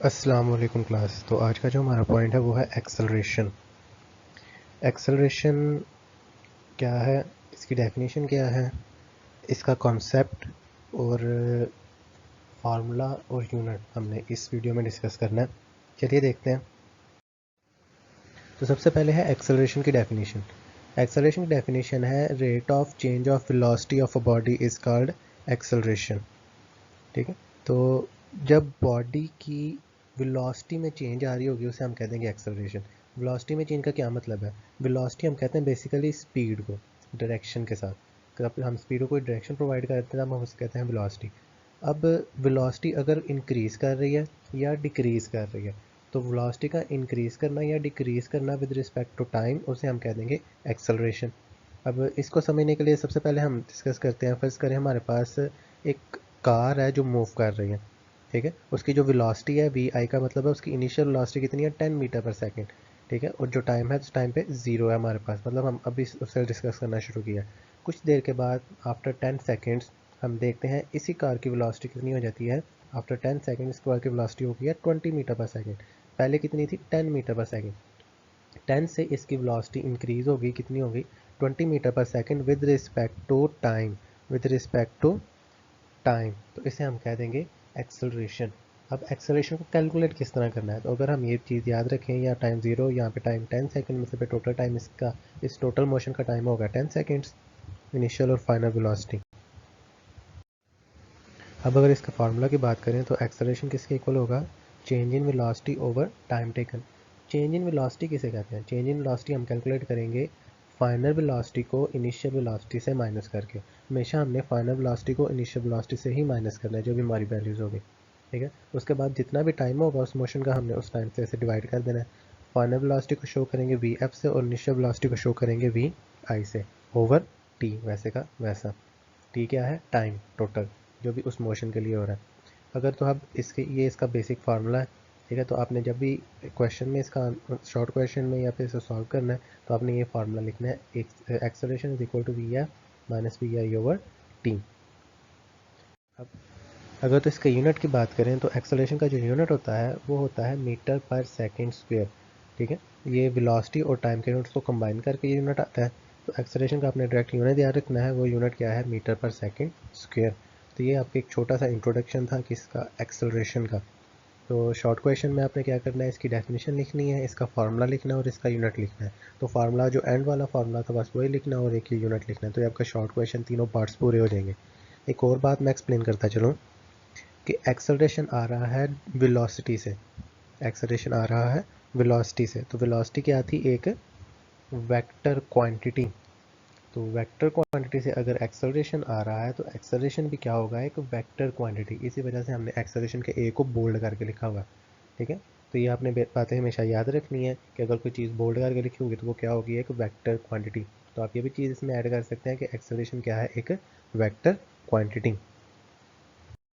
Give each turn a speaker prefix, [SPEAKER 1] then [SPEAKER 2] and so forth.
[SPEAKER 1] अस्सलाम वालेकुम क्लास। तो आज का जो हमारा पॉइंट है वो है एक्सेलरेशन। एक्सेलरेशन क्या है, इसकी डेफिनेशन क्या है, इसका कॉन्सेप्ट और फार्मूला और यूनिट हमने इस वीडियो में डिस्कस करना है। चलिए देखते हैं। तो सबसे पहले है एक्सेलरेशन की डेफिनेशन। एक्सेलरेशन की डेफिनेशन है rate of change of velocity of a body is called acceleration. ठीक है, तो जब बॉडी की वेलोसिटी में चेंज आ रही होगी उसे हम कह देंगे एक्सेलरेशन। वेलोसिटी में चेंज का क्या मतलब है? वेलोसिटी हम कहते हैं बेसिकली स्पीड को डायरेक्शन के साथ। अगर हम स्पीड को कोई डायरेक्शन प्रोवाइड करते हैं हम उसे कहते हैं वेलोसिटी। अब वेलोसिटी अगर इंक्रीज़ कर रही है या डिक्रीज़ कर रही है, तो वेलोसिटी का इंक्रीज़ करना या डिक्रीज़ करना विद रिस्पेक्ट टू टाइम उसे हम कह देंगे एक्सेलरेशन। अब इसको समझने के लिए सबसे पहले हम डिस्कस करते हैं। फर्स्ट करें, हमारे पास एक कार है जो मूव कर रही है। ठीक है, उसकी जो वेलोसिटी है वी आई का मतलब है उसकी इनिशियल वेलोसिटी कितनी है 10 मीटर पर सेकंड। ठीक है, और जो टाइम है उस टाइम पे ज़ीरो है हमारे पास, मतलब हम अभी उससे डिस्कस करना शुरू किया। कुछ देर के बाद आफ्टर 10 सेकेंड्स हम देखते हैं इसी कार की वेलोसिटी कितनी हो जाती है। आफ्टर 10 सेकेंड इस कार की वेलोसिटी हो गई है 20 मीटर पर सेकेंड। पहले कितनी थी 10 मीटर पर सेकेंड। 10 से इसकी वेलोसिटी इंक्रीज होगी, कितनी होगी 20 मीटर पर second with respect to time. With respect to time, तो इसे हम कह देंगे एक्सेलरेशन। अब एक्सेलरेशन को कैलकुलेट किस तरह करना है, तो अगर हम ये चीज़ याद रखें, या टाइम ज़ीरो यहाँ पे टाइम 10 सेकेंड में से पे टोटल टाइम इसका इस टोटल मोशन का टाइम होगा 10 सेकेंड्स, इनिशियल और फाइनल वेलोसिटी। अब अगर इसका फार्मूला की बात करें तो एक्सेलरेशन किसके इक्वल होगा, change in velocity over time taken. Change in velocity किसे कहते हैं? चेंज इन वेलोसिटी हम कैलकुलेट करेंगे फाइनल वेलोसिटी को इनिशियल वेलोसिटी से माइनस करके। हमेशा हमने फाइनल वेलोसिटी को इनिशियल वेलोसिटी से ही माइनस करना है, जो भी हमारी वैल्यूज़ होगी। ठीक है, उसके बाद जितना भी टाइम होगा उस मोशन का हमने उस टाइम से ऐसे डिवाइड कर देना है। फाइनल वेलोसिटी को शो करेंगे वी एफ से और इनिशियल वेलोसिटी को शो करेंगे वी आई से ओवर टी, वैसे का वैसा। टी क्या है? टाइम टोटल जो भी उस मोशन के लिए हो रहा है। अगर तो अब इसके ये इसका बेसिक फार्मूला है। ठीक है, तो आपने जब भी क्वेश्चन में इसका शॉर्ट क्वेश्चन में या फिर इसे सॉल्व करना है तो आपने ये फार्मूला लिखना है, acceleration is equal to V F minus V I over T. अब अगर तो इसके यूनिट की बात करें तो एक्सेलरेशन का जो यूनिट होता है वो होता है मीटर पर सेकेंड स्क्वेयर। ठीक है, ये वेलोसिटी और टाइम के यूनिट्स को कंबाइन करके ये यूनिट आता है। तो एक्सेलरेशन का आपने डायरेक्ट यूनिट याद रखना है, वो यूनिट क्या है, मीटर पर सेकेंड स्क्वेयर। तो ये आपका एक छोटा सा इंट्रोडक्शन था किसका, एक्सेलरेशन का। तो शॉर्ट क्वेश्चन में आपने क्या करना है, इसकी डेफिनेशन लिखनी है, इसका फार्मूला लिखना है और इसका यूनिट लिखना है। तो फार्मूला जो एंड वाला फार्मूला था बस वही लिखना है और एक ही यूनिट लिखना है, तो ये आपका शॉर्ट क्वेश्चन तीनों पार्ट्स पूरे हो जाएंगे। एक और बात मैं एक्सप्लेन करता चलूँ कि एक्सेलरेशन आ रहा है वेलोसिटी से। एक्सेलरेशन आ रहा है वेलोसिटी से, तो वेलोसिटी क्या थी, एक वेक्टर क्वांटिटी। तो वेक्टर क्वांटिटी से अगर एक्सेलरेशन आ रहा है तो एक्सेलरेशन भी क्या होगा, एक वेक्टर क्वांटिटी। इसी वजह से हमने एक्सेलरेशन के ए को बोल्ड करके लिखा हुआ। ठीक है, तो ये आपने बातें हमेशा याद रखनी है कि अगर कोई चीज़ बोल्ड करके लिखी होगी तो वो क्या होगी, एक वेक्टर क्वांटिटी। तो आप ये भी चीज़ इसमें ऐड कर सकते हैं कि एक्सेलरेशन क्या है, एक वेक्टर क्वांटिटी।